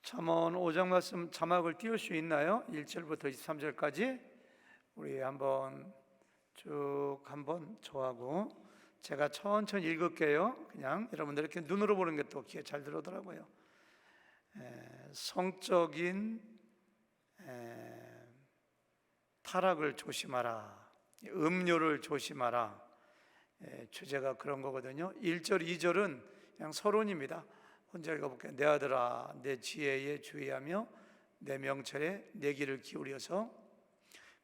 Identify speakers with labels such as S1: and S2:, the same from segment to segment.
S1: 잠언 5장 말씀 자막을 띄울 수 있나요? 1절부터 23절까지 우리 한번 쭉 한번 저하고 제가 천천히 읽을게요. 그냥 여러분들 이렇게 눈으로 보는 게 또 귀에 잘 들어오더라고요. 성적인 타락을 조심하라, 음료를 조심하라. 주제가 그런 거거든요. 1절, 2절은 그냥 서론입니다. 혼자 읽어볼게요. 내 아들아, 내 지혜에 주의하며 내 명철에 내 귀를 기울여서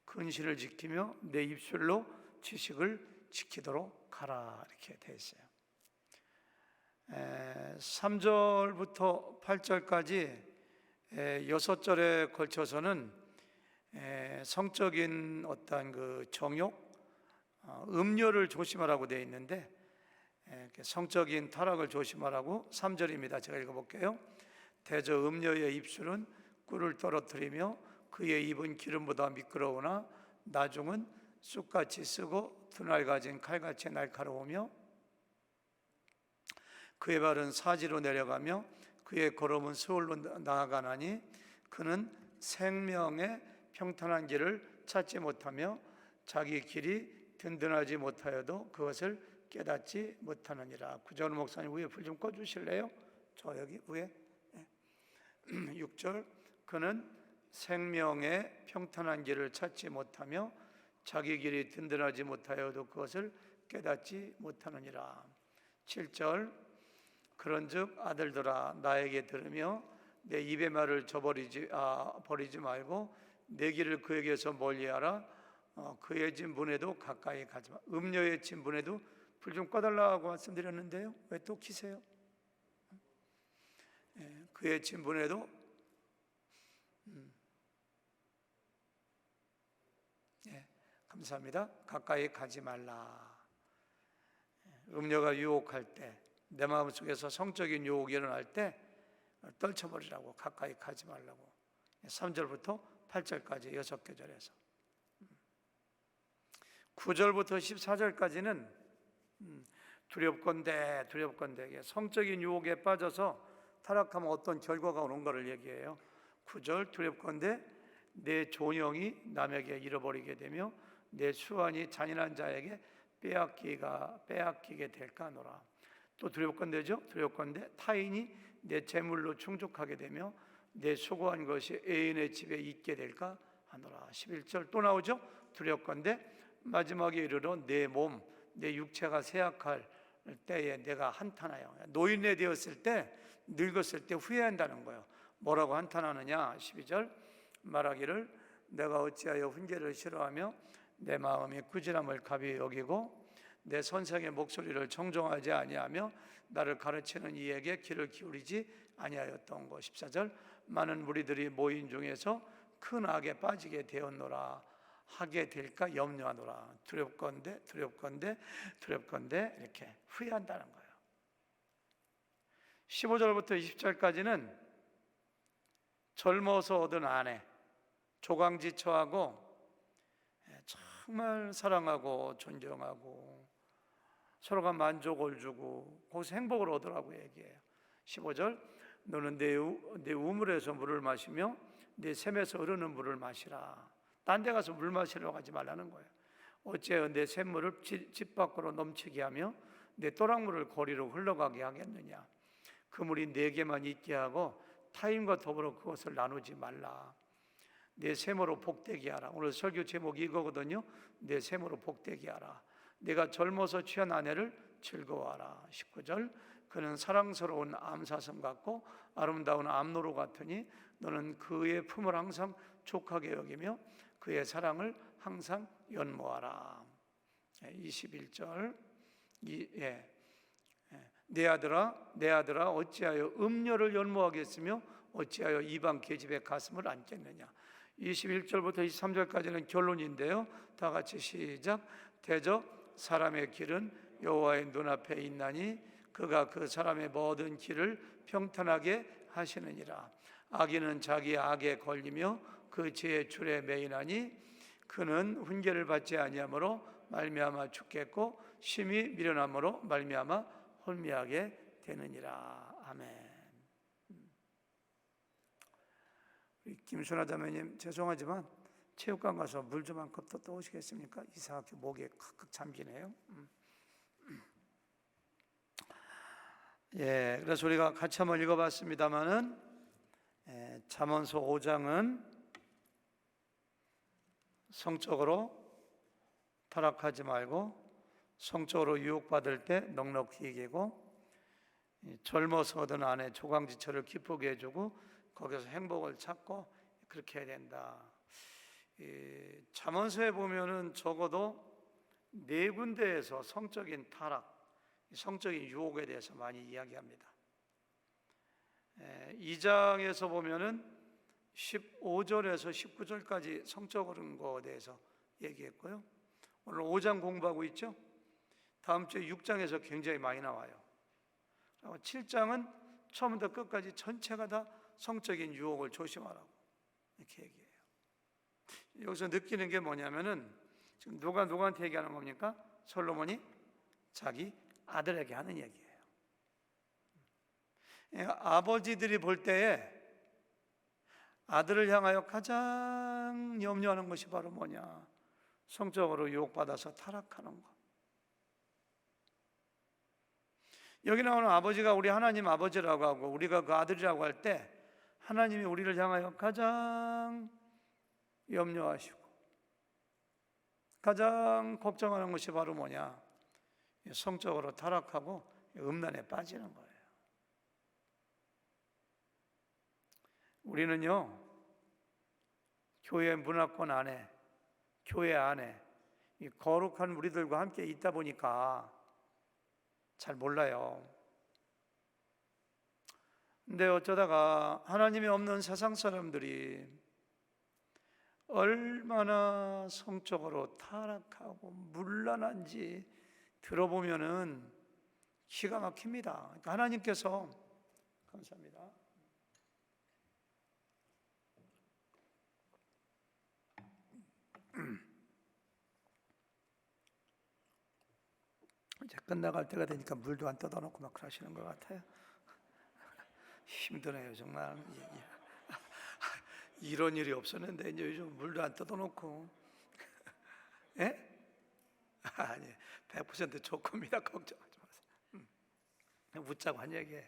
S1: 근신을 지키며 내 입술로 지식을 지키도록 하라. 이렇게 되어 있어요. 3절부터 8절까지 6절에 걸쳐서는 성적인 어떤 그 정욕, 음료를 조심하라고 되어 있는데 성적인 타락을 조심하라고 3절입니다. 제가 읽어볼게요. 대저 음녀의 입술은 꿀을 떨어뜨리며 그의 입은 기름보다 미끄러우나 나중은 쑥같이 쓰고 두날 가진 칼같이 날카로우며 그의 발은 사지로 내려가며 그의 걸음은 스올로 나아가나니 그는 생명의 평탄한 길을 찾지 못하며 자기 길이 든든하지 못하여도 그것을 깨닫지 못하느니라. 구전 목사님 위에 불 좀 꺼주실래요? 저 여기 위에 6절 그는 생명의 평탄한 길을 찾지 못하며 자기 길이 든든하지 못하여도 그것을 깨닫지 못하느니라. 7절 그런즉 아들들아 나에게 들으며 내 입의 말을 버리지 말고 내 길을 그에게서 멀리하라. 그의 진분에도 가까이 가지 마. 음녀의 진분에도 불 좀 꺼달라고 말씀드렸는데요. 왜 또 키세요? 그의 진분에도 감사합니다. 가까이 가지 말라. 음녀가 유혹할 때, 내 마음속에서 성적인 유혹이 일어날 때 떨쳐버리라고, 가까이 가지 말라고. 3절부터 8절까지 6계절에서 9절부터 14절까지는 두렵건대 성적인 유혹에 빠져서 타락하면 어떤 결과가 오는 것을 얘기해요. 9절 두렵건대 내 존영이 남에게 잃어버리게 되며 내 수완이 잔인한 자에게 빼앗기게 될까 하노라. 또 두렵건대죠. 두렵건대 타인이 내 재물로 충족하게 되며 내 수고한 것이 애인의 집에 있게 될까 하노라. 11절 또 나오죠. 두렵건대 마지막에 이르러 내 몸, 내 육체가 쇠약할 때에 내가 한탄하여. 노인네 되었을 때, 늙었을 때 후회한다는 거예요. 뭐라고 한탄하느냐? 12절 말하기를 내가 어찌하여 훈계를 싫어하며 내 마음이 꾸지람을 가벼이 여기고 내 선생의 목소리를 청종하지 아니하며 나를 가르치는 이에게 귀를 기울이지 아니하였던 것. 14절 많은 무리들이 모인 중에서 큰 악에 빠지게 되었노라. 하게 될까 염려하노라. 두렵건대 이렇게 후회한다는 거예요. 15절부터 20절까지는 젊어서 얻은 아내 조강지처하고 정말 사랑하고 존경하고 서로가 만족을 주고 거기서 행복을 얻으라고 얘기해요. 15절 너는 내 우물에서 물을 마시며 내 샘에서 흐르는 물을 마시라. 딴 데 가서 물 마시려고 하지 말라는 거예요. 어째여 내 샘물을 집 밖으로 넘치게 하며 내 또랑물을 거리로 흘러가게 하겠느냐. 그 물이 내게만 있게 하고 타인과 더불어 그것을 나누지 말라. 내 샘으로 복되게 하라. 오늘 설교 제목이 이거거든요. 내 샘으로 복되게 하라. 내가 젊어서 취한 아내를 즐거워하라. 19절 그는 사랑스러운 암사슴 같고 아름다운 암노루 같으니 너는 그의 품을 항상 족하게 여기며 그의 사랑을 항상 연모하라. 21절 내 아들아 어찌하여 음녀를 연모하겠으며 어찌하여 이방 계집의 가슴을 안겠느냐. 21절부터 23절까지는 결론인데요. 다 같이 시작. 대저 사람의 길은 여호와의 눈앞에 있나니 그가 그 사람의 모든 길을 평탄하게 하시느니라. 악인은 자기 악에 걸리며 그 죄의 줄에 매이나니 그는 훈계를 받지 아니하므로 말미암아 죽겠고 심히 미련함으로 말미암아 혼미하게 되느니라. 아멘. 우리 김순아 자매님 죄송하지만 체육관 가서 물 좀 한 컵 더 떠오시겠습니까? 이상하게 목에 칵칵 잠기네요. 예, 그래서 우리가 같이 한번 읽어봤습니다마는 잠언서 5장은 성적으로 타락하지 말고 성적으로 유혹받을 때 넉넉히 이기고 젊어서 얻은 아내 조강지처를 기쁘게 해주고 거기서 행복을 찾고 그렇게 해야 된다. 잠언서에 보면은 적어도 4군데에서 성적인 타락, 성적인 유혹에 대해서 많이 이야기합니다. 2장에서 보면은 15절에서 19절까지 성적인 것에 대해서 얘기했고요. 오늘 5장 공부하고 있죠. 다음 주에 6장에서 굉장히 많이 나와요. 7장은 처음부터 끝까지 전체가 다 성적인 유혹을 조심하라고 이렇게 얘기해요. 여기서 느끼는 게 뭐냐면은 지금 누가 누구한테 얘기하는 겁니까? 솔로몬이 자기 아들에게 하는 얘기예요. 아버지들이 볼 때에 아들을 향하여 가장 염려하는 것이 바로 뭐냐? 성적으로 유혹받아서 타락하는 것. 여기 나오는 아버지가 우리 하나님 아버지라고 하고 우리가 그 아들이라고 할 때 하나님이 우리를 향하여 가장 염려하시고 가장 걱정하는 것이 바로 뭐냐? 성적으로 타락하고 음란에 빠지는 거예요. 우리는요, 교회 문화권 안에, 교회 안에 이 거룩한 우리들과 함께 있다 보니까 잘 몰라요. 근데 어쩌다가 하나님이 없는 세상 사람들이 얼마나 성적으로 타락하고 문란한지 들어보면은 기가 막힙니다. 그러니까 하나님께서 감사합니다. 이제 끝나갈 때가 되니까 물도 안 떠다 놓고 막 그러시는 것 같아요. 힘드네요 정말. 이런 일이 없었는데 이제 요즘 물도 안 떠다 놓고. 예? 아니 100% 좋습니다. 걱정하지 마세요. 웃자고 한 얘기예요.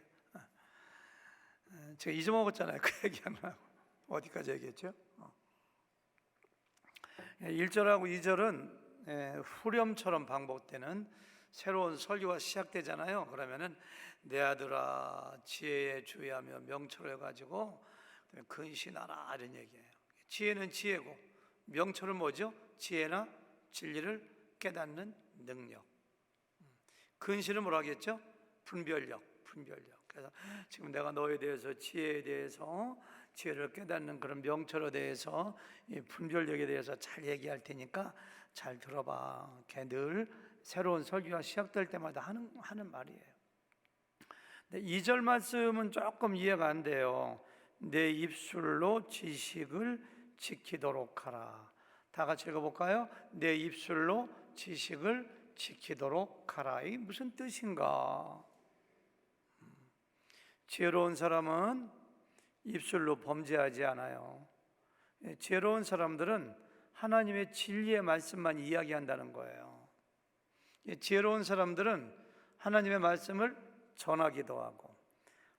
S1: 제가 잊어먹었잖아요. 그 얘기하려고. 어디까지 얘기했죠? 1절하고 2절은 후렴처럼 반복되는 새로운 설교가 시작되잖아요. 그러면은 내 아들아 지혜에 주의하며 명철을 가지고 근신하라 이런 얘기예요. 지혜는 지혜고 명철은 뭐죠? 지혜나 진리를 깨닫는 능력. 근신은 뭐라 하겠죠? 분별력. 그래서 지금 내가 너에 대해서 지혜에 대해서 지혜를 깨닫는 그런 명철에 대해서 이 분별력에 대해서 잘 얘기할 테니까 잘 들어봐. 걔 늘 새로운 설교가 시작될 때마다 하는 말이에요. 근데 2절 말씀은 조금 이해가 안 돼요. 내 입술로 지식을 지키도록 하라. 다 같이 읽어볼까요? 내 입술로 지식을 지키도록 하라. 이게 무슨 뜻인가? 지혜로운 사람은 입술로 범죄하지 않아요. 지혜로운 사람들은 하나님의 진리의 말씀만 이야기한다는 거예요. 지혜로운 사람들은 하나님의 말씀을 전하기도 하고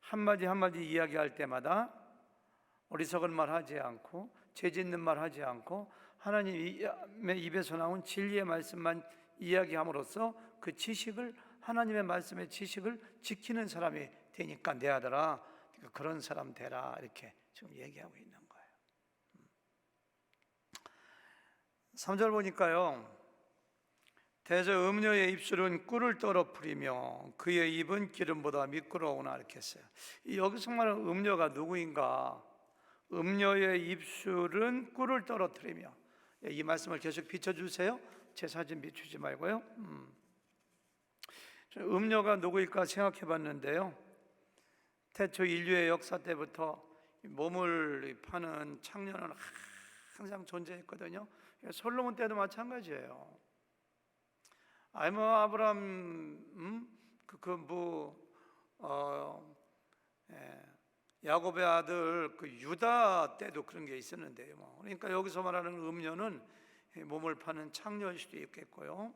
S1: 한마디 한마디 이야기할 때마다 어리석은 말 하지 않고 죄짓는 말 하지 않고 하나님의 입에서 나온 진리의 말씀만 이야기함으로써 그 지식을 하나님의 말씀의 지식을 지키는 사람이 되니까 내 아들아 그런 사람 되라 이렇게 지금 얘기하고 있는 거예요. 3절 보니까요. 대저 음녀의 입술은 꿀을 떨어뜨리며 그의 입은 기름보다 미끄러우나 이렇게 했어요. 여기서 말하는 음녀가 누구인가? 음녀의 입술은 꿀을 떨어뜨리며 이 말씀을 계속 비춰주세요. 제 사진 비추지 말고요. 음녀가 누구일까 생각해 봤는데요. 태초 인류의 역사 때부터 몸을 파는 창녀는 항상 존재했거든요. 솔로몬 때도 마찬가지예요. 아브람 야곱의 아들 그 유다 때도 그런 게 있었는데요. 그러니까 여기서 말하는 음녀는 몸을 파는 창녀일 수도 있겠고요.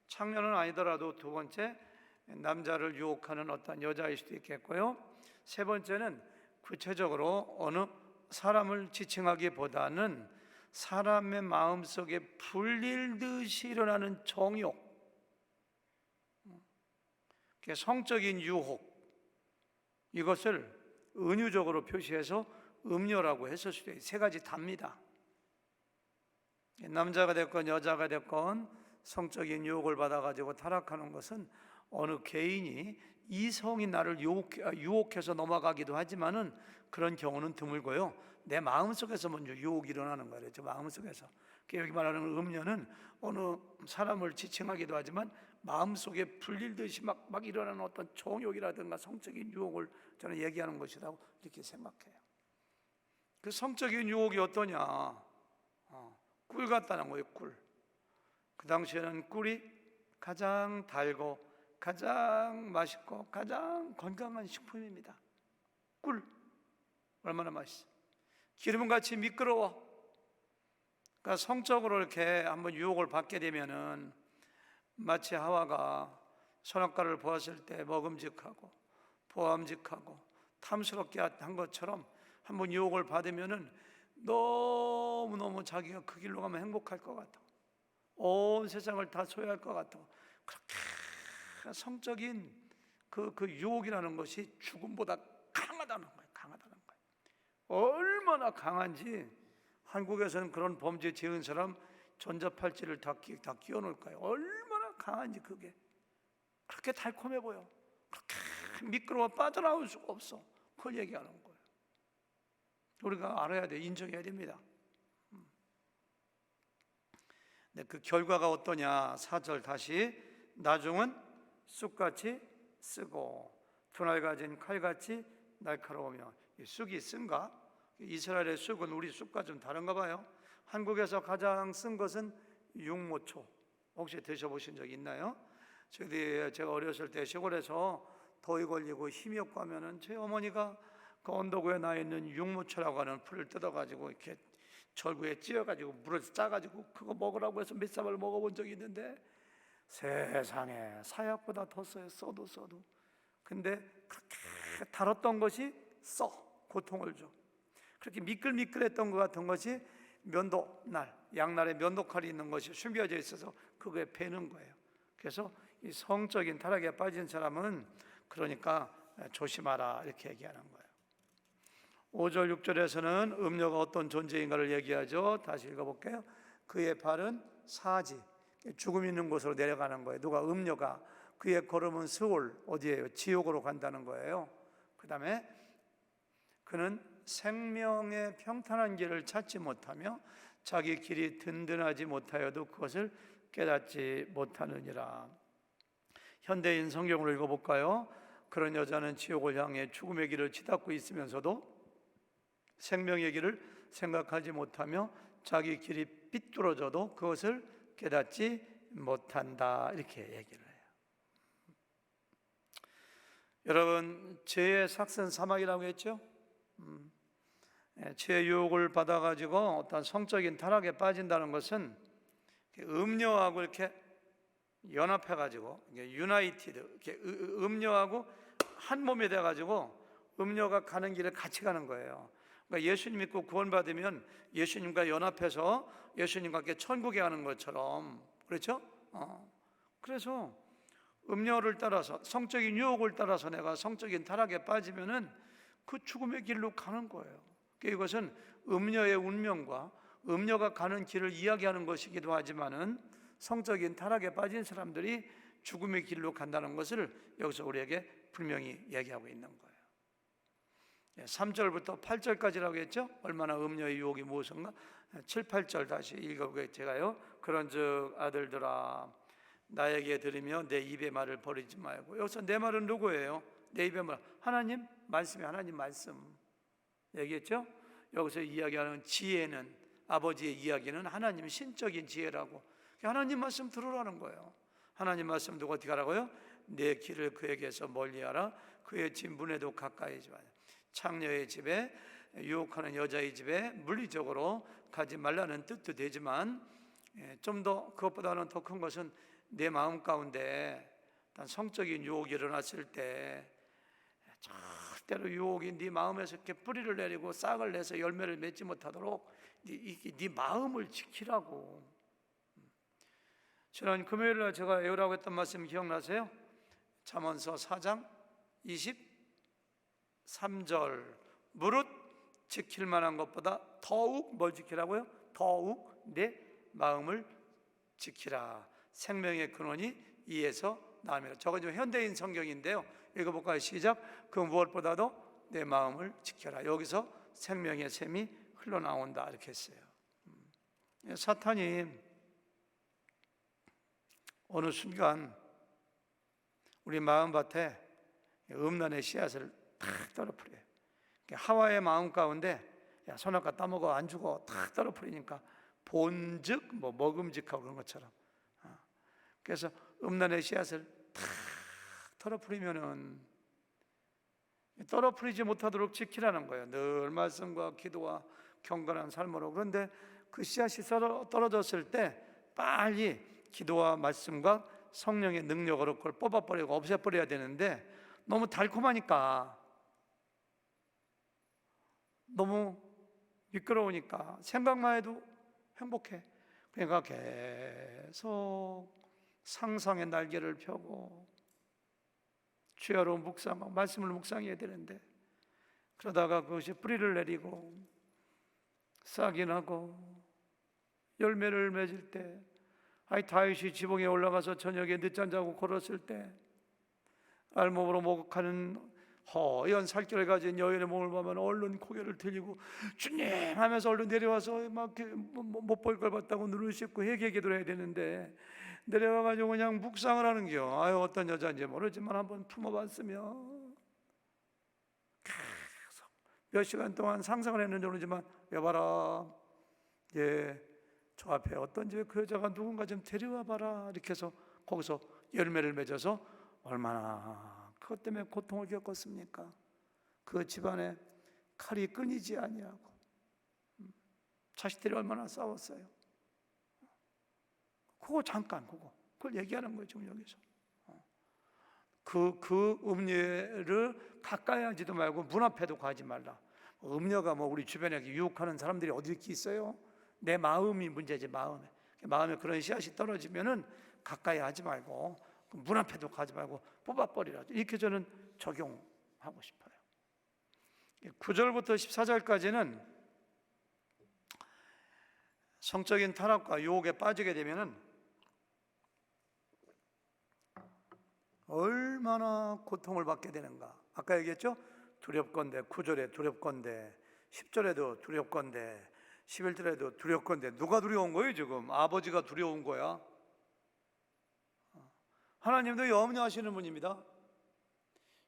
S1: 창녀는 아니더라도 두 번째 남자를 유혹하는 어떤 여자일 수도 있겠고요. 세 번째는 구체적으로 어느 사람을 지칭하기보다는 사람의 마음속에 불릴듯이 일어나는 정욕, 성적인 유혹, 이것을 은유적으로 표시해서 음녀라고 했을 수도 있어요. 세 가지 답니다. 남자가 됐건 여자가 됐건 성적인 유혹을 받아가지고 타락하는 것은 어느 개인이 이성이 나를 유혹해서 넘어가기도 하지만은 그런 경우는 드물고요. 내 마음속에서 먼저 유혹이 일어나는 거예요. 저 마음속에서. 여기 말하는 음녀는 어느 사람을 지칭하기도 하지만 마음속에 불릴듯이 막 일어나는 어떤 정욕이라든가 성적인 유혹을 저는 얘기하는 것이라고 이렇게 생각해요. 그 성적인 유혹이 어떠냐? 꿀 같다는 거예요. 꿀. 그 당시에는 꿀이 가장 달고 가장 맛있고 가장 건강한 식품입니다. 꿀 얼마나 맛있어. 기름은 같이 미끄러워. 그러니까 성적으로 이렇게 한번 유혹을 받게 되면은 마치 하와가 선악과를 보았을 때 먹음직하고 보암직하고 탐스럽게 한 것처럼 한번 유혹을 받으면은 너무너무 자기가 그 길로 가면 행복할 것 같아. 온 세상을 다 소유할 것 같아. 그렇게 성적인 그 유혹이라는 것이 죽음보다 강하다는 거예요. 강하다는 거예요. 얼마나 강한지 한국에서는 그런 범죄 지은 사람 전자팔찌를 다 끼워 놓을까요? 얼마나 강한지 그게. 그렇게 달콤해 보여. 그렇게 미끄러워 빠져나올 수가 없어. 그걸 얘기하는 거예요. 우리가 알아야 돼. 인정해야 됩니다. 네, 그 결과가 어떠냐? 4절 다시. 나중은 쑥같이 쓰고 분할 가진 칼같이 날카로우며. 쑥이 쓴가? 이스라엘의 쑥은 우리 쑥과 좀 다른가 봐요. 한국에서 가장 쓴 것은 육모초. 혹시 드셔보신 적 있나요? 제가 어렸을 때 시골에서 더위 걸리고 힘이 없고 하면은 제 어머니가 그 언덕 위에 나 있는 육모초라고 하는 풀을 뜯어가지고 이렇게 절구에 찧어가지고 물을 짜가지고 그거 먹으라고 해서 몇 사발 먹어본 적이 있는데 세상에 사약보다 더 써요. 써도 근데 그렇게 달았던 것이 고통을 줘. 그렇게 미끌미끌했던 것 같은 것이 면도날, 양날에 면도칼이 있는 것이 숨겨져 있어서 그거에 베는 거예요. 그래서 이 성적인 타락에 빠진 사람은 그러니까 조심하라 이렇게 얘기하는 거예요. 5절 6절에서는 음녀가 어떤 존재인가를 얘기하죠. 다시 읽어볼게요. 그의 발은 사지, 죽음 있는 곳으로 내려가는 거예요. 누가? 음녀가. 그의 걸음은 스올, 어디예요? 지옥으로 간다는 거예요. 그 다음에 그는 생명의 평탄한 길을 찾지 못하며 자기 길이 든든하지 못하여도 그것을 깨닫지 못하느니라. 현대인 성경을 읽어볼까요? 그런 여자는 지옥을 향해 죽음의 길을 치닫고 있으면서도 생명의 길을 생각하지 못하며 자기 길이 삐뚤어져도 그것을 깨닫지 못한다 이렇게 얘기를 해요. 여러분, 죄의 삭선 사막이라고 했죠? 죄의 유혹을 받아가지고 어떤 성적인 타락에 빠진다는 것은 음녀하고 이렇게 연합해가지고 유나이티드, 이렇게 음녀하고 한 몸이 돼가지고 음녀가 가는 길을 같이 가는 거예요. 그러니까 예수님 믿고 구원받으면 예수님과 연합해서 예수님과 함께 천국에 가는 것처럼, 그렇죠? 그래서 음녀를 따라서 성적인 유혹을 따라서 내가 성적인 타락에 빠지면은 그 죽음의 길로 가는 거예요. 이것은 음녀의 운명과 음녀가 가는 길을 이야기하는 것이기도 하지만은 성적인 타락에 빠진 사람들이 죽음의 길로 간다는 것을 여기서 우리에게 분명히 얘기하고 있는 거예요. 3절부터 8절까지라고 했죠? 얼마나 음녀의 유혹이 무엇인가? 7, 8절 다시 읽어보겠제가요. 그런즉 아들들아 나에게 들으며 내 입의 말을 버리지 말고. 여기서 내 말은 누구예요? 내 입의 말, 하나님 말씀이 하나님 말씀 얘기했죠? 여기서 이야기하는 지혜는, 아버지의 이야기는 하나님 신적인 지혜라고. 하나님 말씀 들으라는 거예요. 하나님 말씀 듣고 어떻게 하라고요? 내 길을 그에게서 멀리하라. 그의 집 문에도 가까이 하지 마라. 창녀의 집에, 유혹하는 여자의 집에 물리적으로 가지 말라는 뜻도 되지만, 좀 더 그것보다는 더 큰 것은 내 마음 가운데 성적인 유혹이 일어났을 때 절대로 유혹이 네 마음에서 이렇게 뿌리를 내리고 싹을 내서 열매를 맺지 못하도록 네 마음을 지키라고. 지난 금요일날 제가 외우라고 했던 말씀 기억나세요? 잠언서 4장 23절, 무릇 지킬 만한 것보다 더욱 뭘 지키라고요? 더욱 내 마음을 지키라. 생명의 근원이 이에서 나옵니다. 저건 좀 현대인 성경인데요. 읽어볼까요? 시작. 그 무엇보다도 내 마음을 지켜라. 여기서 생명의 샘이 흘러나온다 이렇게 했어요. 사탄이 어느 순간 우리 마음밭에 음란의 씨앗을 탁 떨어뜨려요. 하와의 마음 가운데 야, 선악과 따먹어 안 죽어 탁 떨어뜨리니까 본즉 뭐 먹음직하고 그런 것처럼. 그래서 음란의 씨앗을 탁 떨어뜨리면은 떨어뜨리지 못하도록 지키라는 거예요. 늘 말씀과 기도와 경건한 삶으로. 그런데 그 씨앗이 떨어졌을 때 빨리 기도와 말씀과 성령의 능력으로 그걸 뽑아버리고 없애버려야 되는데 너무 달콤하니까, 너무 미끄러우니까 생각만 해도 행복해. 그러니까 계속 상상의 날개를 펴고 주야로 묵상하고 말씀을 묵상해야 되는데, 그러다가 그것이 뿌리를 내리고 싹이 나고 열매를 맺을 때, 다윗이 지붕에 올라가서 저녁에 늦잠 자고 걸었을 때 알몸으로 목욕하는 허연 살결을 가진 여인의 몸을 보면 얼른 고개를 들리고 주님 하면서 얼른 내려와서 막 못 볼 걸 봤다고 눈을 씻고 회개 기도를 해야 되는데, 내려와가지고 그냥 묵상을 하는겨. 어떤 여자인지 모르지만 한번 품어봤으면, 계속 몇 시간 동안 상상을 했는지 모르지만, 여봐라, 저 앞에 어떤 집에 그 여자가 누군가 좀 데려와 봐라 이렇게 해서 거기서 열매를 맺어서 얼마나 그것 때문에 고통을 겪었습니까? 그 집안에 칼이 끊이지 아니하고 자식들이 얼마나 싸웠어요. 그거 잠깐 그걸 얘기하는 거예요 지금 여기서. 그 음료를 가까이 하지도 말고 문 앞에도 가지 말라. 음료가 뭐 우리 주변에 유혹하는 사람들이 어디 이렇게 있어요? 내 마음이 문제지. 마음에 그런 씨앗이 떨어지면은 가까이 하지 말고 문 앞에도 가지 말고 뽑아버리라. 이렇게 저는 적용하고 싶어요. 9절부터 14절까지는 성적인 타락과 유혹에 빠지게 되면은 얼마나 고통을 받게 되는가. 아까 얘기했죠? 두렵건대, 9절에 두렵건대, 10절에도 두렵건대, 11절에도 두렵건대. 누가 두려운 거예요 지금? 아버지가 두려운 거야. 하나님도 염려하시는 분입니다.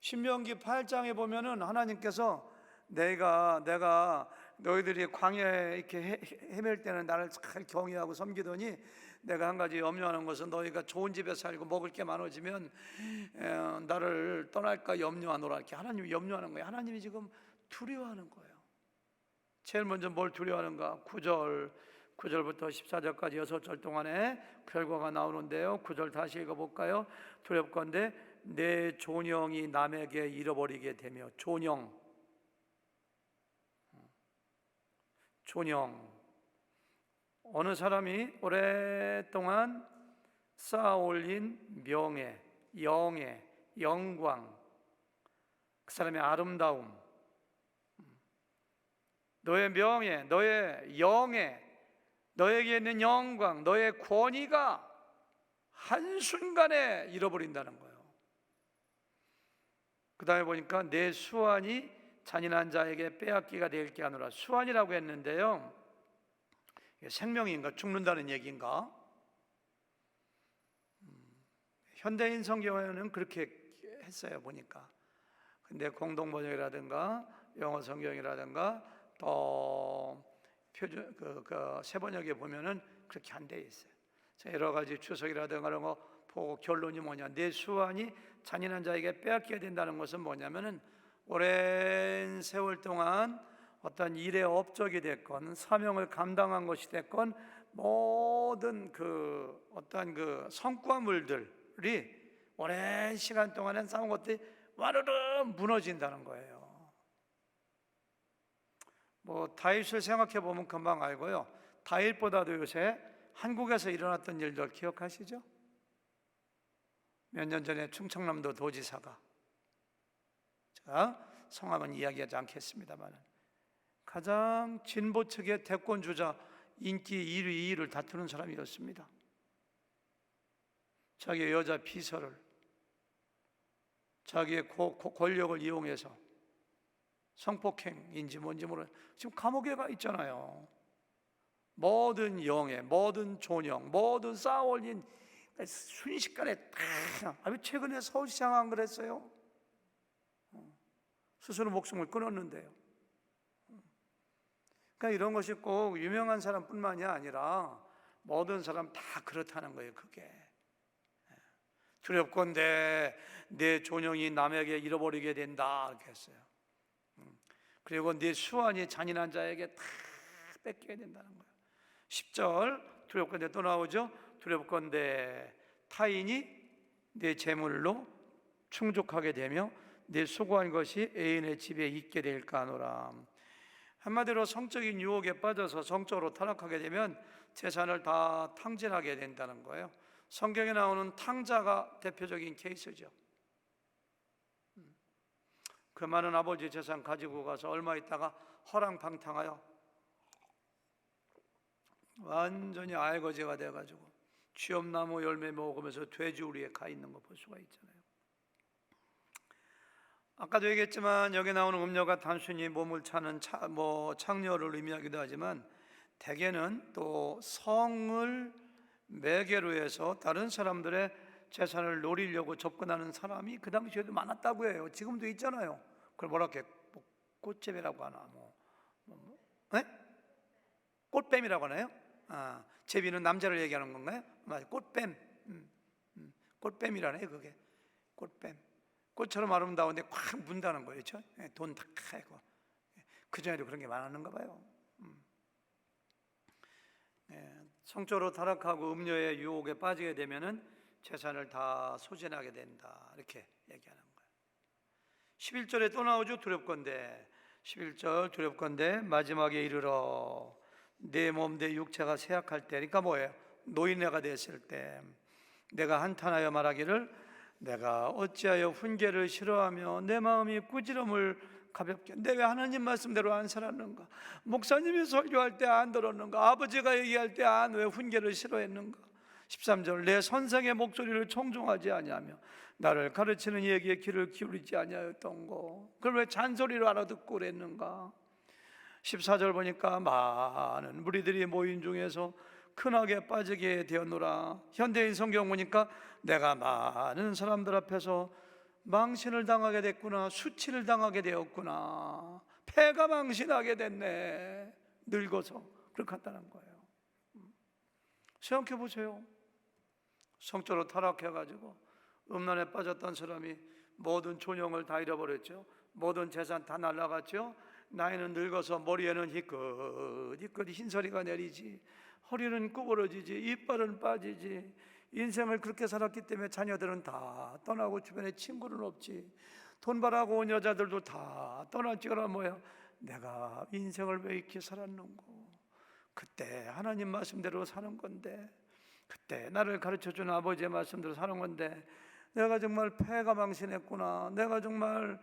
S1: 신명기 8장에 보면은 하나님께서 내가 너희들이 광야에 이렇게 헤맬 때는 나를 잘 경외하고 섬기더니 내가 한 가지 염려하는 것은 너희가 좋은 집에 살고 먹을 게 많아지면 나를 떠날까 염려하노라. 이렇게 하나님이 염려하는 거예요. 하나님이 지금 두려워하는 거예요. 제일 먼저 뭘 두려워하는가? 9절부터 14절까지 6절 동안에 결과가 나오는데요. 9절 다시 읽어볼까요? 두렵건대 내 존영이 남에게 잃어버리게 되며. 존영, 어느 사람이 오랫동안 쌓아올린 명예, 영예, 영광, 그 사람의 아름다움, 너의 명예, 너의 영예, 너에게 있는 영광, 너의 권위가 한순간에 잃어버린다는 거예요. 그 다음에 보니까 내 수완이 잔인한 자에게 빼앗기가 되게 하노라. 수완이라고 했는데요, 생명인가 죽는다는 얘기인가? 현대인 성경에는 그렇게 했어요 보니까. 근데 공동번역이라든가 영어 성경이라든가 또 표준 세번역에 보면은 그렇게 안 돼 있어요. 여러 가지 추석이라든가 이런 거 보고 결론이 뭐냐? 내 수완이 잔인한 자에게 빼앗기게 된다는 것은 뭐냐면은 오랜 세월 동안 어떤 일의 업적이 됐건 사명을 감당한 것이 됐건 모든 그 어떤 그 성과물들이 오랜 시간 동안에 쌓은 것들이 와르르 무너진다는 거예요. 뭐 다윗을 생각해 보면 금방 알고요. 다윗보다도 요새 한국에서 일어났던 일들 기억하시죠? 몇 년 전에 충청남도 도지사가, 제가 성함은 이야기하지 않겠습니다만, 가장 진보 측의 대권 주자 인기 1위, 2위를 다투는 사람이었습니다. 자기의 여자 비서를, 자기의 권력을 이용해서 성폭행인지 뭔지 모르는, 지금 감옥에 가 있잖아요. 모든 영예, 모든 존영, 모든 쌓아올린 순식간에 다. 최근에 서울시장 안 그랬어요? 스스로 목숨을 끊었는데요. 그러니까 이런 것이 꼭 유명한 사람뿐만이 아니라 모든 사람 다 그렇다는 거예요. 그게 두렵건대 내 존영이 남에게 잃어버리게 된다 이렇게 했어요. 그리고 네 수완이 잔인한 자에게 다 뺏기게 된다는 거예요. 10절 두렵건대 또 나오죠. 두렵건대 타인이 내 재물로 충족하게 되며 내 수고한 것이 애인의 집에 있게 될까 하노라. 한마디로 성적인 유혹에 빠져서 성적으로 타락하게 되면 재산을 다 탕진하게 된다는 거예요. 성경에 나오는 탕자가 대표적인 케이스죠. 그 많은 아버지 재산 가지고 가서 얼마 있다가 허랑방탕하여 완전히 알거지가 돼가지고 취업나무 열매 먹으면서 돼지우리에 가 있는 거 볼 수가 있잖아요. 아까도 얘기했지만 여기 나오는 음료가 단순히 몸을 차는 창녀를 의미하기도 하지만 대개는 또 성을 매개로 해서 다른 사람들의 재산을 노리려고 접근하는 사람이 그 당시에도 많았다고 해요. 지금도 있잖아요. 그걸 뭐라 해? 꽃제비라고 하나? 네? 꽃뱀이라고 하나요? 제비는 남자를 얘기하는 건가요? 맞아요. 꽃뱀. 꽃뱀이라네요. 그게 꽃뱀. 꽃처럼 아름다운데 콱 문다는 거예요. 그렇죠? 돈 다 하고. 그전에도 그런 게 많았는가 봐요. 성적으로 타락하고 음료의 유혹에 빠지게 되면은 재산을 다 소진하게 된다 이렇게 얘기하는 거예요. 11절에 또 나오죠. 두렵건대 11절 두렵건대 마지막에 이르러 내 몸 내 육체가 쇠약할 때, 그러니까 뭐예요? 노인네가 됐을 때 내가 한탄하여 말하기를 내가 어찌하여 훈계를 싫어하며 내 마음이 꾸지람을 가볍게, 내 왜 하나님 말씀대로 안 살았는가? 목사님이 설교할 때 안 들었는가? 아버지가 얘기할 때 안 왜 훈계를 싫어했는가? 13절 내 선생의 목소리를 청종하지 아니하며 나를 가르치는 이에게 귀를 기울이지 아니하였던 거, 그걸 왜 잔소리로 알아듣고 그랬는가? 14절 보니까 많은 무리들이 모인 중에서 큰악에 빠지게 되었노라. 현대인 성경 보니까 내가 많은 사람들 앞에서 망신을 당하게 됐구나, 수치를 당하게 되었구나, 패가 망신하게 됐네, 늙어서. 그렇게 했다는 거예요. 생각해 보세요. 성적으로 타락해가지고 음란에 빠졌던 사람이 모든 존영을 다 잃어버렸죠. 모든 재산 다 날라갔죠. 나이는 늙어서 머리에는 희끗 흰서리가 내리지, 허리는 구부러지지, 이빨은 빠지지. 인생을 그렇게 살았기 때문에 자녀들은 다 떠나고 주변에 친구는 없지. 돈 벌하고 온 여자들도 다 떠났지거나 뭐야. 내가 인생을 왜 이렇게 살았는고. 그때 하나님 말씀대로 사는 건데, 그때 나를 가르쳐준 아버지의 말씀대로 사는 건데 내가 정말 패가 망신했구나, 내가 정말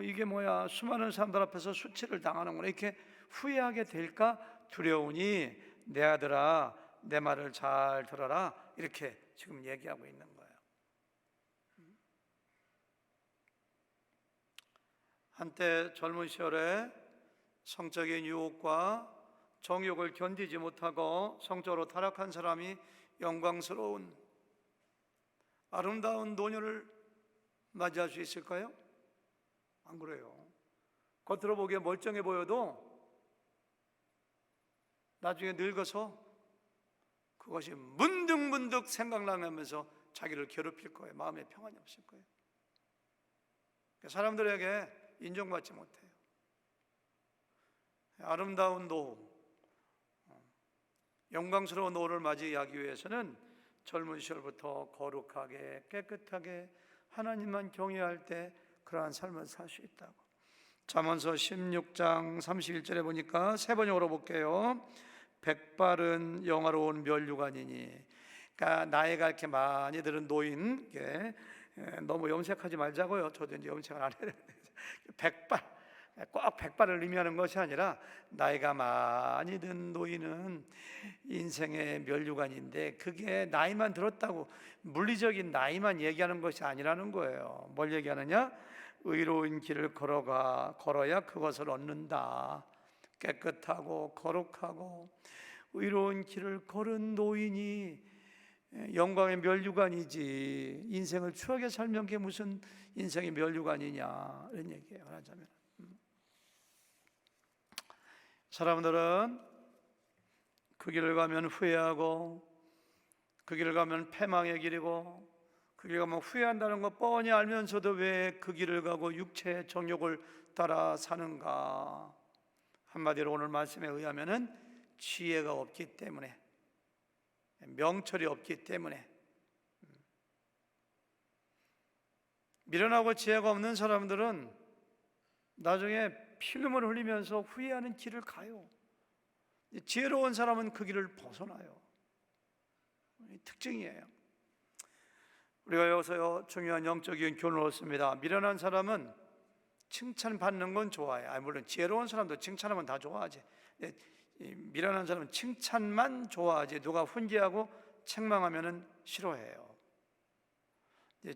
S1: 이게 뭐야, 수많은 사람들 앞에서 수치를 당하는구나, 이렇게 후회하게 될까 두려우니 내 아들아 내 말을 잘 들어라, 이렇게 지금 얘기하고 있는 거예요. 한때 젊은 시절에 성적인 유혹과 정욕을 견디지 못하고 성적으로 타락한 사람이 영광스러운 아름다운 노년을 맞이할 수 있을까요? 안 그래요. 겉으로 보기에 멀쩡해 보여도 나중에 늙어서 그것이 문득문득 생각나면서 자기를 괴롭힐 거예요. 마음에 평안이 없을 거예요. 사람들에게 인정받지 못해요. 아름다운 노후, 영광스러운 노후를 맞이하기 위해서는 젊은 시절부터 거룩하게 깨끗하게 하나님만 경외할 때 그러한 삶을 살 수 있다고. 잠언서 16장 31절에 보니까 세 번역으로 볼게요. 백발은 영화로운 면류관이니, 그러니까 나이가 이렇게 많이 들은 노인, 너무 염색하지 말자고요. 저도 이제 염색을 안 해야 되는데, 꼭 백발을 의미하는 것이 아니라 나이가 많이 든 노인은 인생의 면류관인데, 그게 나이만 들었다고 물리적인 나이만 얘기하는 것이 아니라는 거예요. 뭘 얘기하느냐? 의로운 길을 걸어야 그것을 얻는다. 깨끗하고 거룩하고 의로운 길을 걸은 노인이 영광의 면류관이지, 인생을 추하게 살면 그게 무슨 인생의 면류관이냐, 이런 얘기예요. 하자면 사람들은 그 길을 가면 후회하고, 그 길을 가면 패망의 길이고, 그 길을 가면 후회한다는 거 뻔히 알면서도 왜 그 길을 가고 육체의 정욕을 따라 사는가? 한마디로 오늘 말씀에 의하면은 지혜가 없기 때문에, 명철이 없기 때문에. 미련하고 지혜가 없는 사람들은 나중에 피눈물 흘리면서 후회하는 길을 가요. 지혜로운 사람은 그 길을 벗어나요. 특징이에요. 우리가 여기서 중요한 영적인 교훈을 얻습니다. 미련한 사람은 칭찬받는 건 좋아해요. 물론 지혜로운 사람도 칭찬하면 다 좋아하지. 미련한 사람은 칭찬만 좋아하지, 누가 훈계하고 책망하면 싫어해요.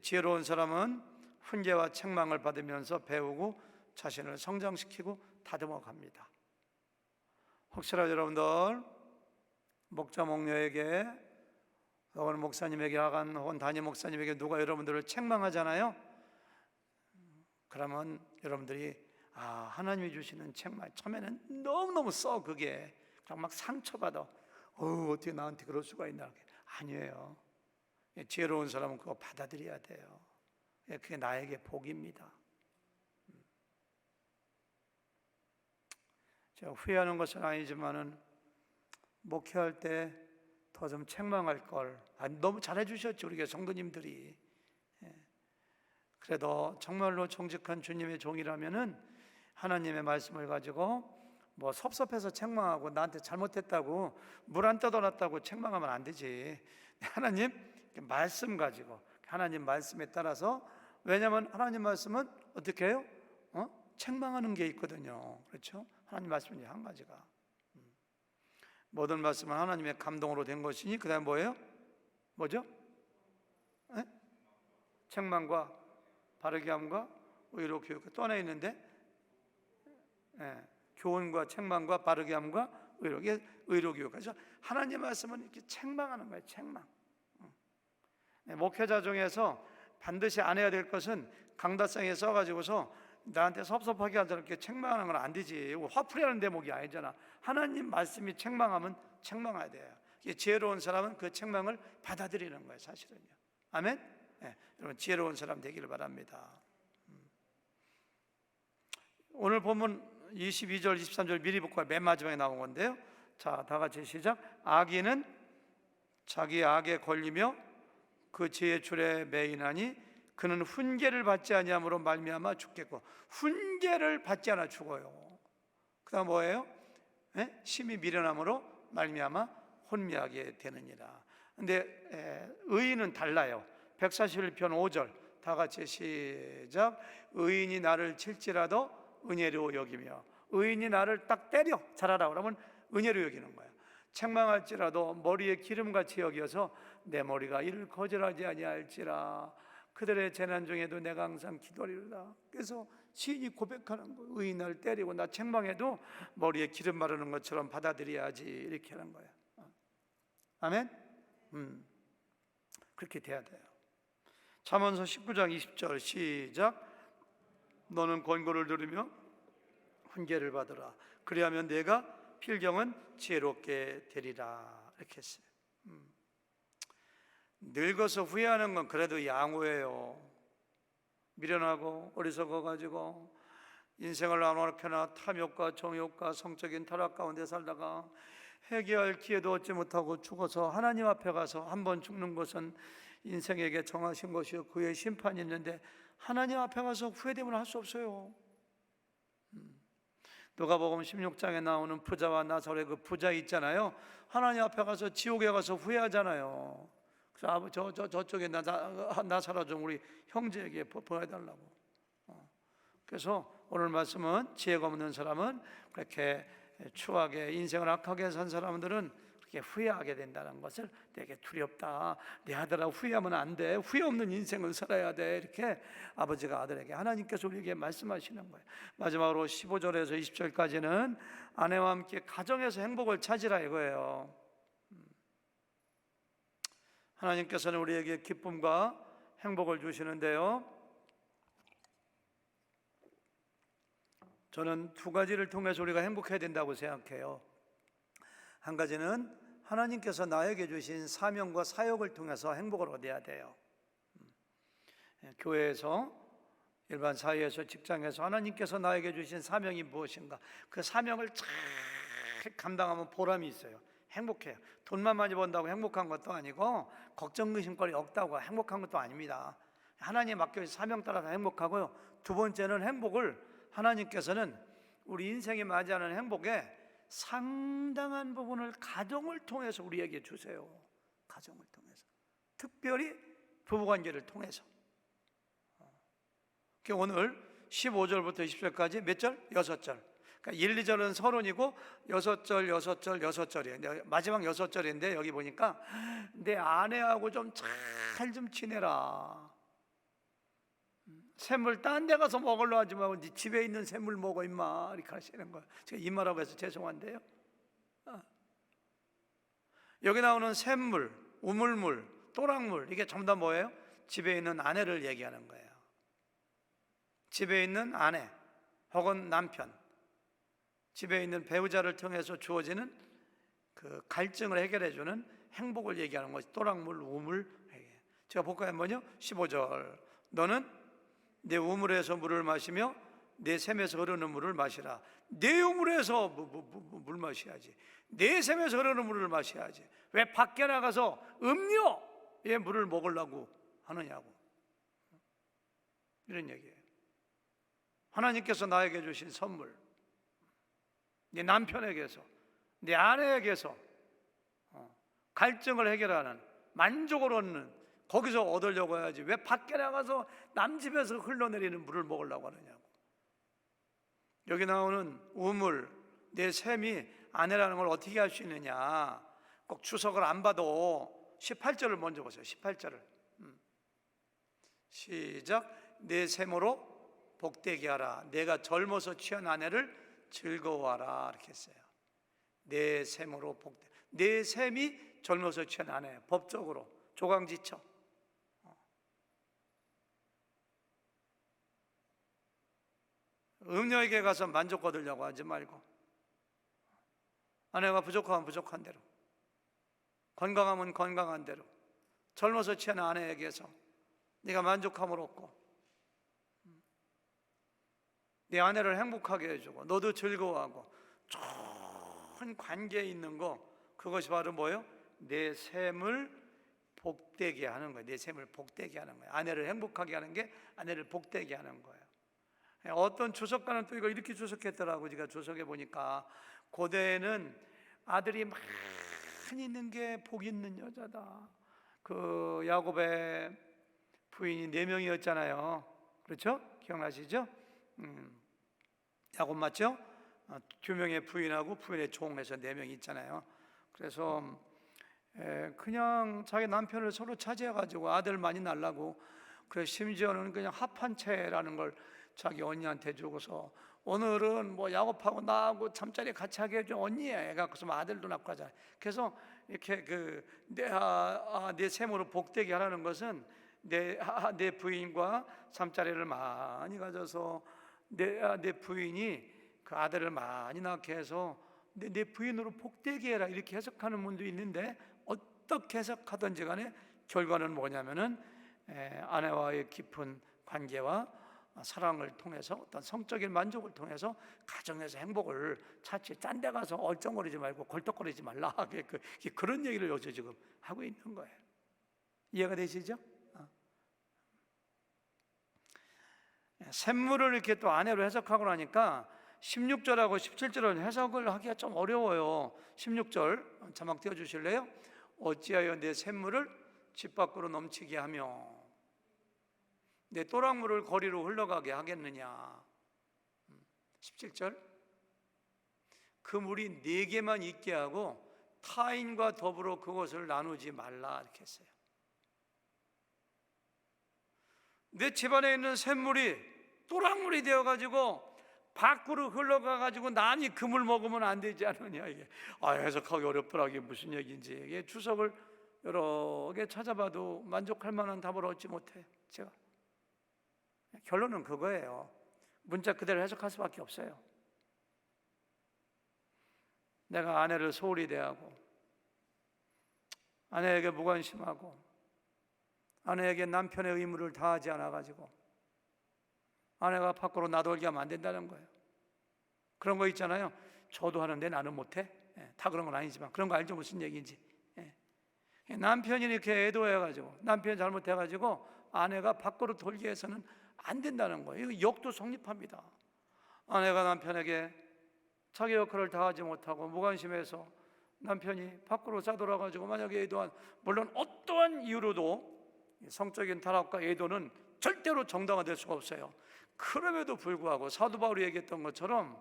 S1: 지혜로운 사람은 훈계와 책망을 받으면서 배우고 자신을 성장시키고 다듬어 갑니다. 혹시라도 여러분들 목자 목녀에게 혹은 목사님에게 혹은 담임 목사님에게 누가 여러분들을 책망하잖아요. 그러면 여러분들이 하나님이 주시는 책망, 처음에는 너무너무 써, 그게 그냥 막 상처받아. 어떻게 나한테 그럴 수가 있나. 아니에요. 지혜로운 사람은 그거 받아들여야 돼요. 그게 나에게 복입니다. 제가 후회하는 것은 아니지만은 목회할 때 더 좀 책망할 걸. 너무 잘해 주셨죠, 우리 성도님들이. 그래도 정말로 정직한 주님의 종이라면은 하나님의 말씀을 가지고 뭐 섭섭해서 책망하고 나한테 잘못했다고 물 안 떠돌았다고 책망하면 안 되지. 하나님 말씀 가지고, 하나님 말씀에 따라서, 왜냐하면 하나님 말씀은 어떻게 해요? 책망하는 게 있거든요. 그렇죠? 하나님 말씀은 한 가지가, 모든 말씀은 하나님의 감동으로 된 것이니, 그 다음에 뭐예요? 뭐죠? 책망과 바르게 함과 의로 교육. 또 하나 있는데, 교훈과 책망과 바르게 함과 의로 교육. 그래서 하나님 말씀은 이렇게 책망하는 거예요. 책망. 목회자 중에서 반드시 안 해야 될 것은 강다성에 써가지고서 나한테 섭섭하게 하지 않게 책망하는 건 안 되지. 화풀이하는 대목이 아니잖아. 하나님 말씀이 책망하면 책망해야 돼요. 지혜로운 사람은 그 책망을 받아들이는 거예요, 사실은요. 아멘? 여러분 지혜로운 사람 되기를 바랍니다. 오늘 본문 22절, 23절 미리 복과 맨 마지막에 나온 건데요. 자, 다 같이 시작. 악인은 자기 악에 걸리며 그 지혜의 줄에 매이나니 그는 훈계를 받지 아니함으로 말미암아 죽겠고. 훈계를 받지 않아 죽어요. 그 다음 뭐예요? 심히 미련함으로 말미암아 혼미하게 되느니라. 근데 의인은 달라요. 141편 5절 다 같이 시작. 의인이 나를 칠지라도 은혜로 여기며. 의인이 나를 딱 때려 잘하라 그러면 은혜로 여기는 거야. 책망할지라도 머리에 기름같이 여겨서 내 머리가 이를 거절하지 아니할지라. 그들의 재난 중에도 내가 항상 기도하리로다. 그래서 시인이 고백하는 거예요. 의인 나를 때리고 나 책망해도 머리에 기름 바르는 것처럼 받아들여야지, 이렇게 하는 거야. 아멘? 그렇게 돼야 돼요. 잠언서 19장 20절 시작. 너는 권고를 들으며 훈계를 받으라. 그리하면 내가 필경은 지혜롭게 되리라. 이렇게 했어요. 늙어서 후회하는 건 그래도 양호해요. 미련하고 어리석어가지고 인생을 아무렇게나 탐욕과 정욕과 성적인 타락 가운데 살다가 회개할 기회도 얻지 못하고 죽어서 하나님 앞에 가서 한 번 죽는 것은 인생에게 정하신 것이요 그의 심판이 있는데 하나님 앞에 가서 후회되면 할 수 없어요. 누가복음 16장에 나오는 부자와 나사로의 그 부자 있잖아요. 하나님 앞에 가서 지옥에 가서 후회하잖아요. 그래서 저쪽에 나사로 좀 우리 형제에게 보여달라고. 그래서 오늘 말씀은 지혜가 없는 사람은 그렇게 추하게 인생을 악하게 산 사람들은 그렇게 후회하게 된다는 것을 되게 두렵다. 내 아들아 후회하면 안 돼. 후회 없는 인생을 살아야 돼. 이렇게 아버지가 아들에게 하나님께서 우리에게 말씀하시는 거예요. 마지막으로 15절에서 20절까지는 아내와 함께 가정에서 행복을 찾으라 이거예요. 하나님께서는 우리에게 기쁨과 행복을 주시는데요, 저는 두 가지를 통해서 우리가 행복해야 된다고 생각해요. 한 가지는 하나님께서 나에게 주신 사명과 사역을 통해서 행복을 얻어야 돼요. 교회에서, 일반 사회에서, 직장에서 하나님께서 나에게 주신 사명이 무엇인가, 그 사명을 잘 감당하면 보람이 있어요. 행복해요. 돈만 많이 번다고 행복한 것도 아니고 걱정 의심거리 없다고 행복한 것도 아닙니다. 하나님 맡겨진 사명 따라서 행복하고요. 두 번째는 행복을 하나님께서는 우리 인생이 맞이하는 행복에 상당한 부분을 가정을 통해서 우리에게 주세요. 가정을 통해서, 특별히 부부관계를 통해서. 오늘 15절부터 20절까지 몇 절? 6절. 그러니까 1, 2절은 서론이고 6절, 6절, 6절이에요. 마지막 6절인데 여기 보니까 내 아내하고 좀 잘 좀 지내라. 샘물 딴 데 가서 먹으려 하지 말고 네 집에 있는 샘물 먹어 임마, 이렇게 하시는 거예요. 제가 이 말하고 해서 죄송한데요. 여기 나오는 샘물, 우물물, 또랑물, 이게 전부 다 뭐예요? 집에 있는 아내를 얘기하는 거예요. 집에 있는 아내 혹은 남편, 집에 있는 배우자를 통해서 주어지는 그 갈증을 해결해주는 행복을 얘기하는 것이 또랑물, 우물. 제가 볼까요? 뭐냐? 15절. 너는 내 우물에서 물을 마시며 내 샘에서 흐르는 물을 마시라. 내 우물에서 물 마셔야지. 내 샘에서 흐르는 물을 마셔야지. 왜 밖에 나가서 음료의 물을 먹으려고 하느냐고. 이런 얘기예요. 하나님께서 나에게 주신 선물, 내 남편에게서, 내 아내에게서 갈증을 해결하는, 만족을 얻는, 거기서 얻으려고 해야지 왜 밖에 나가서 남 집에서 흘러내리는 물을 먹으려고 하느냐고. 여기 나오는 우물, 내 샘이 아내라는 걸 어떻게 할 수 있느냐, 꼭 주석을 안 봐도 18절을 먼저 보세요. 18절을 시작. 내 샘으로 복되게 하라. 내가 젊어서 취한 아내를 즐거워하라, 이렇게 했어요. 내 샘으로 복되, 내 샘이 젊어서 취한 아내, 법적으로 조강지처. 음녀에게 가서 만족 얻으려고 하지 말고, 아내가 부족하면 부족한 대로, 건강하면 건강한 대로, 젊어서 취한 아내에게서 네가 만족함을 얻고 네 아내를 행복하게 해주고 너도 즐거워하고 좋은 관계에 있는 거, 그것이 바로 뭐예요? 내 샘을 복되게 하는 거예요. 내 샘을 복되게 하는 거예요. 아내를 행복하게 하는 게 아내를 복되게 하는 거예요. 어떤 주석가는 또 이거 이렇게 주석했더라고. 제가 주석해 보니까 고대에는 아들이 많이 있는 게 복 있는 여자다. 그 야곱의 부인이 4명이었잖아요. 그렇죠? 기억나시죠? 야곱 맞죠? 2명의 부인하고 부인의 종에서 4명이 있잖아요. 그래서 그냥 자기 남편을 서로 차지해가지고 아들 많이 낳으려고, 그래서 심지어는 그냥 합한 채라는 걸 자기 언니한테 주고서 오늘은 뭐 야곱하고 나하고 잠자리 같이 하게 해줘 언니, 애가 그래서 아들도 낳고 하잖아요. 그래서 이렇게 내 샘으로 복되게 하라는 것은 내 부인과 잠자리를 많이 가져서 내 부인이 그 아들을 많이 낳게 해서 내 부인으로 복되게 해라, 이렇게 해석하는 분도 있는데, 어떻게 해석하든지 간에 결과는 뭐냐면은 아내와의 깊은 관계와 사랑을 통해서 어떤 성적인 만족을 통해서 가정에서 행복을 찾지, 딴 데 가서 얼쩡거리지 말고 걸떡거리지 말라. 그런 얘기를 요즘 지금 하고 있는 거예요. 이해가 되시죠? 샘물을 이렇게 또 아내로 해석하고 나니까 16절하고 17절은 해석을 하기가 좀 어려워요. 16절 자막 띄워주실래요? 어찌하여 내 샘물을 집 밖으로 넘치게 하며 내 또랑물을 거리로 흘러가게 하겠느냐. 17절 그 물이 네게만 있게 하고 타인과 더불어 그것을 나누지 말라 이렇게 했어요. 내 집안에 있는 샘물이 또랑물이 되어가지고 밖으로 흘러가가지고 남이 그 물 먹으면 안 되지 않느냐. 이게 해석하기 어렵더라. 이게 무슨 얘기인지. 이게 주석을 여러 개 찾아봐도 만족할 만한 답을 얻지 못해. 제가 결론은 그거예요. 문자 그대로 해석할 수밖에 없어요. 내가 아내를 소홀히 대하고 아내에게 무관심하고 아내에게 남편의 의무를 다하지 않아가지고 아내가 밖으로 나돌게 하면 안 된다는 거예요. 그런 거 있잖아요. 저도 하는데 나는 못해. 다 그런 건 아니지만 그런 거 알죠? 무슨 얘기인지. 남편이 이렇게 애도해가지고 남편이 잘못해가지고 아내가 밖으로 돌게 해서는 안 된다는 거예요. 이거 역도 성립합니다. 아내가 남편에게 자기 역할을 다하지 못하고 무관심해서 남편이 밖으로 싸돌아가지고 만약에 애도한, 물론 어떠한 이유로도 성적인 타락과 애도는 절대로 정당화될 수가 없어요. 그럼에도 불구하고 사도 바울이 얘기했던 것처럼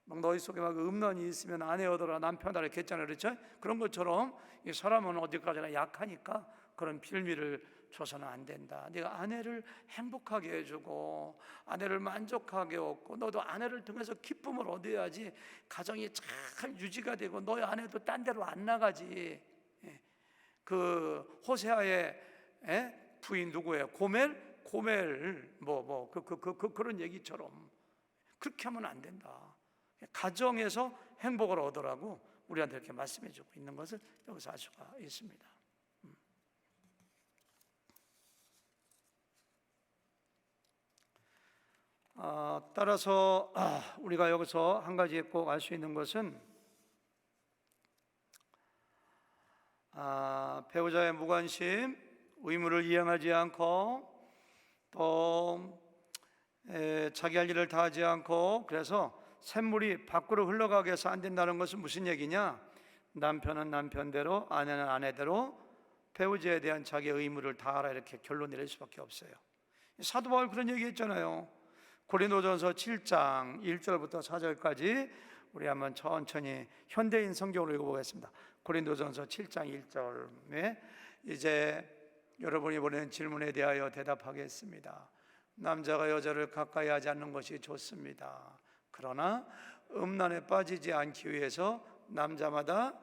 S1: 막 너희 속에 막 음란이 있으면 아내 얻어라 남편 얻어라 이렇게 했잖아요. 그렇죠? 그런 것처럼 이 사람은 어디까지나 약하니까 그런 빌미를 줘서는 안 된다. 네가 아내를 행복하게 해주고 아내를 만족하게 얻고 너도 아내를 통해서 기쁨을 얻어야지 가정이 잘 유지가 되고 너희 아내도 딴 데로 안 나가지. 그 호세아의 부인 누구예요? 고멜 그런 얘기처럼 그렇게 하면 안 된다. 가정에서 행복을 얻으라고 우리한테 이렇게 말씀해주고 있는 것을 여기서 알 수가 있습니다. 따라서 우리가 여기서 한 가지 꼭 알 수 있는 것은 배우자의 무관심, 의무를 이행하지 않고 또 자기 할 일을 다 하지 않고 그래서 샘물이 밖으로 흘러가게 해서 안 된다는 것은 무슨 얘기냐? 남편은 남편대로 아내는 아내대로 배우자에 대한 자기의 의무를 다하라 이렇게 결론 내릴 수밖에 없어요. 사도 바울 그런 얘기 했잖아요. 고린도전서 7장 1절부터 4절까지 우리 한번 천천히 현대인 성경으로 읽어보겠습니다. 고린도전서 7장 1절에 이제 여러분이 보낸 질문에 대하여 대답하겠습니다. 남자가 여자를 가까이 하지 않는 것이 좋습니다. 그러나 음란에 빠지지 않기 위해서 남자마다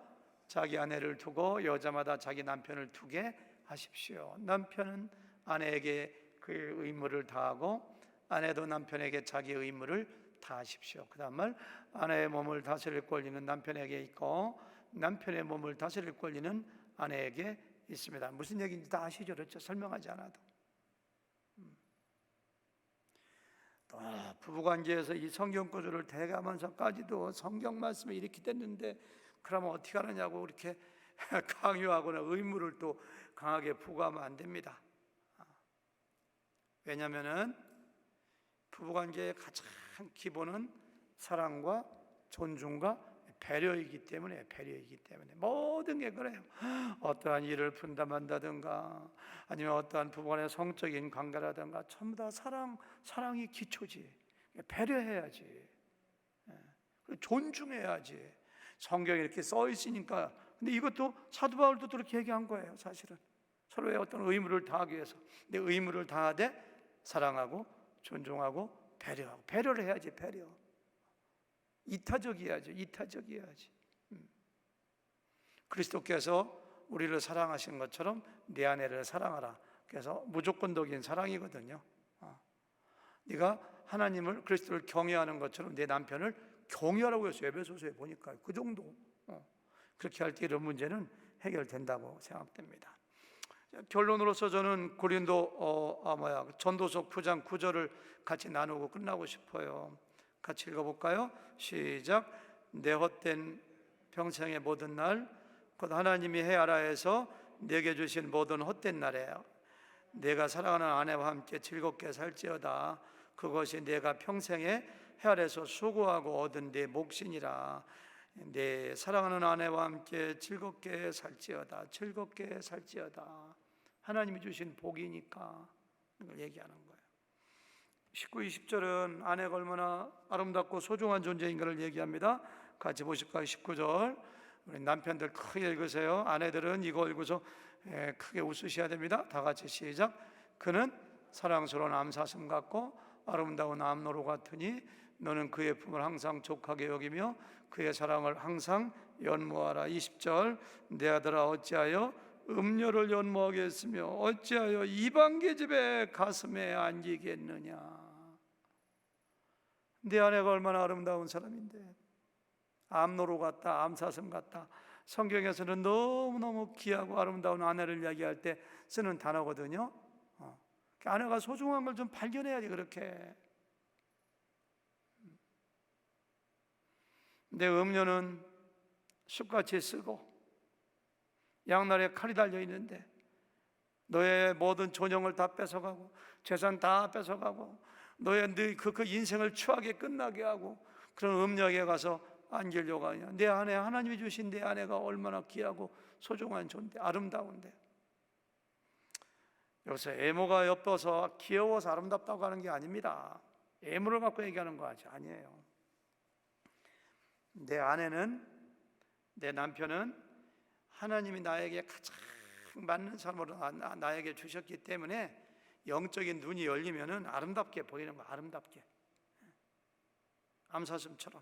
S1: 자기 아내를 두고 여자마다 자기 남편을 두게 하십시오. 남편은 아내에게 그의 의무를 다하고 아내도 남편에게 자기 의무를 다하십시오. 그 다음 말 아내의 몸을 다스릴 권리는 남편에게 있고 남편의 몸을 다스릴 권리는 아내에게 있습니다. 무슨 얘기인지 다 아시죠? 그렇죠? 설명하지 않아도. 또 부부관계에서 이 성경 구절을 대가면서까지도 성경 말씀이 이렇게 됐는데 그러면 어떻게 하느냐고 이렇게 강요하거나 의무를 또 강하게 부과하면 안 됩니다. 왜냐하면은 부부관계의 가장 기본은 사랑과 존중과 배려이기 때문에 모든 게 그래요. 어떠한 일을 분담한다든가 아니면 어떠한 부부간의 성적인 관계라든가 전부 다 사랑이 기초지. 배려해야지, 존중해야지. 성경에 이렇게 써 있으니까. 근데 이것도 사도 바울도 그렇게 얘기한 거예요. 사실은 서로의 어떤 의무를 다하기 위해서 내 의무를 다하되 사랑하고 존중하고 배려를 해야지. 배려. 이타적이어야지. 그리스도께서 우리를 사랑하신 것처럼 내 아내를 사랑하라. 그래서 무조건적인 사랑이거든요. 네가 하나님을 그리스도를 경외하는 것처럼 내 남편을 경외하라고 해서 에베소서에 보니까 그 정도. 그렇게 할 때 이런 문제는 해결된다고 생각됩니다. 결론으로서 저는 전도서 9장 9절을 같이 나누고 끝나고 싶어요. 같이 읽어볼까요? 시작. 내 헛된 평생의 모든 날, 곧 하나님이 해아라에서 내게 주신 모든 헛된 날에요. 내가 사랑하는 아내와 함께 즐겁게 살지어다. 그것이 내가 평생에 해아라에서 수고하고 얻은 내 몫이니라. 내 사랑하는 아내와 함께 즐겁게 살지어다. 즐겁게 살지어다. 하나님이 주신 복이니까 이걸 얘기하는 거예요. 19, 20절은 아내가 얼마나 아름답고 소중한 존재인가를 얘기합니다. 같이 보실까요? 19절. 우리 남편들 크게 읽으세요. 아내들은 이거 읽어서 크게 웃으셔야 됩니다. 다 같이 시작. 그는 사랑스러운 암사슴 같고 아름다운 암노루 같으니 너는 그의 품을 항상 족하게 여기며 그의 사랑을 항상 연모하라. 20절. 내 아들아 어찌하여 음녀를 연모하겠으며 어찌하여 이방 계집의 가슴에 안기겠느냐. 내 아내가 얼마나 아름다운 사람인데, 암노루 같다, 암사슴 같다. 성경에서는 너무너무 귀하고 아름다운 아내를 이야기할 때 쓰는 단어거든요. 아내가 소중한 걸 좀 발견해야지. 그렇게 내 음녀는 숲같이 쓰고 양날에 칼이 달려 있는데 너의 모든 존영을 다 뺏어가고 재산 다 뺏어가고 너의 그 인생을 추하게 끝나게 하고 그런 음녀에게 가서 안기려고 하냐. 내 아내, 하나님이 주신 내 아내가 얼마나 귀하고 소중한 존재, 아름다운데. 여기서 애모가 예뻐서 귀여워서 아름답다고 하는 게 아닙니다. 애모를 갖고 얘기하는 거 아니에요. 내 아내는, 내 남편은 하나님이 나에게 가장 맞는 사람으로 나에게 주셨기 때문에 영적인 눈이 열리면은 아름답게 보이는 거, 아름답게. 암사슴처럼.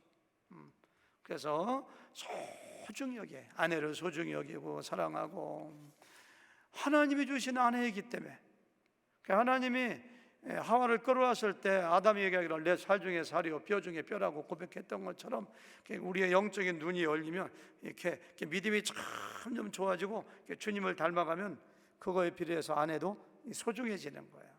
S1: 그래서 소중히 여기에 아내를 소중히 여기고 사랑하고, 하나님이 주신 아내이기 때문에. 하나님이 하와를 끌어왔을 때 아담이 얘기하기를 내 살 중에 살이요 뼈 중에 뼈라고 고백했던 것처럼 우리의 영적인 눈이 열리면 이렇게 믿음이 점점 좋아지고 주님을 닮아가면 그거에 비례해서 아내도 소중해지는 거예요.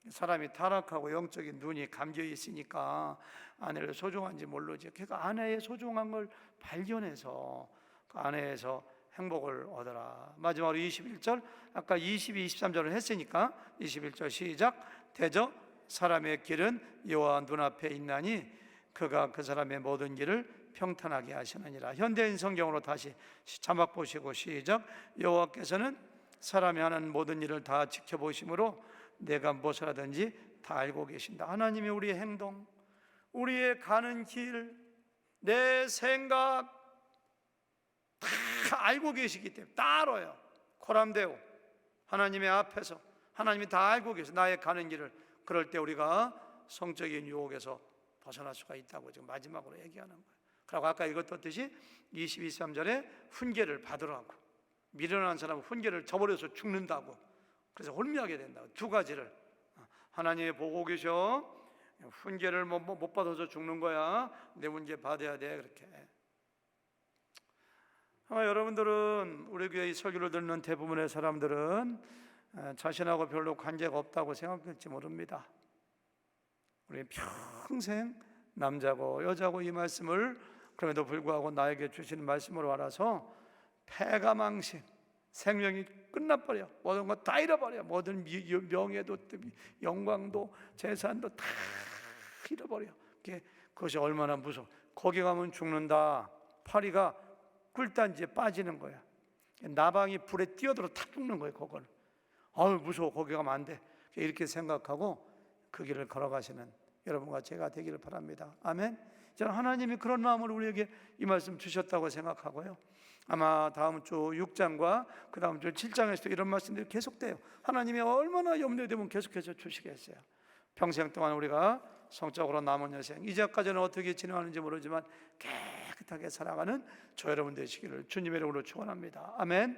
S1: 사람이 타락하고 영적인 눈이 감겨 있으니까 아내를 소중한지 모르지. 그러니까 아내의 소중한 걸 발견해서 그 아내에서 행복을 얻어라. 마지막으로 21절, 아까 22, 23절을 했으니까 21절 시작. 대저 사람의 길은 여호와 눈앞에 있나니 그가 그 사람의 모든 길을 평탄하게 하시느니라. 현대인 성경으로 다시 자막 보시고 시작. 여호와께서는 사람이 하는 모든 일을 다 지켜보심으로 내가 무엇을 하든지 다 알고 계신다. 하나님이 우리의 행동, 우리의 가는 길, 내 생각 다 알고 계시기 때문에 다 알아요. 코람데오 하나님의 앞에서 하나님이 다 알고 계셔 나의 가는 길을. 그럴 때 우리가 성적인 유혹에서 벗어날 수가 있다고 지금 마지막으로 얘기하는 거예요. 그리고 아까 읽었듯이 22, 23절에 훈계를 받으라고. 미련한 사람은 훈계를 저버려서 죽는다고. 그래서 혼미하게 된다고. 두 가지를 하나님이 보고 계셔. 훈계를 못 받아서 죽는 거야. 내 문제 받아야 돼. 그렇게. 아마 여러분들은, 우리 교회 설교를 듣는 대부분의 사람들은 자신하고 별로 관계가 없다고 생각할지 모릅니다. 우리 평생 남자고 여자고 이 말씀을 그럼에도 불구하고 나에게 주시는 말씀으로 알아서 패가망신, 생명이 끝나버려. 모든 거 다 잃어버려. 모든 명예도 영광도 재산도 다 잃어버려. 그것이 얼마나 무서워. 거기 가면 죽는다. 파리가 꿀단지에 빠지는 거야. 나방이 불에 뛰어들어 탁 죽는 거예요. 그걸. 아유 무서워. 거기 가면 안 돼. 이렇게 생각하고 그 길을 걸어가시는 여러분과 제가 되기를 바랍니다. 아멘. 저는 하나님이 그런 마음으로 우리에게 이 말씀 주셨다고 생각하고요. 아마 다음 주 6장과 그 다음 주 7장에서도 이런 말씀들이 계속돼요. 하나님이 얼마나 염려되면 계속해서 주시겠어요. 평생 동안 우리가 성적으로 남은 여생, 이제까지는 어떻게 진행하는지 모르지만 깨끗하게 살아가는 저 여러분 되시기를 주님의 이름으로 축원합니다. 아멘.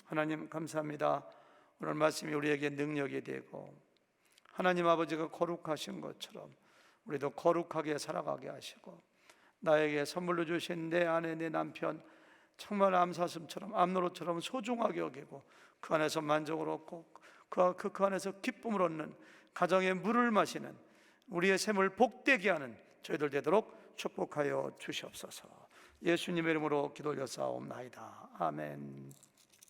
S1: 하나님 감사합니다. 오늘 말씀이 우리에게 능력이 되고 하나님 아버지가 거룩하신 것처럼 우리도 거룩하게 살아가게 하시고, 나에게 선물로 주신 내 아내, 내 남편 정말 암사슴처럼 암노루처럼 소중하게 여기고 그 안에서 만족을 얻고 그 안에서 기쁨을 얻는 가정의 물을 마시는 우리의 샘을 복되게 하는 저희들 되도록 축복하여 주시옵소서. 예수님의 이름으로 기도 올려 싸움나이다. 아멘.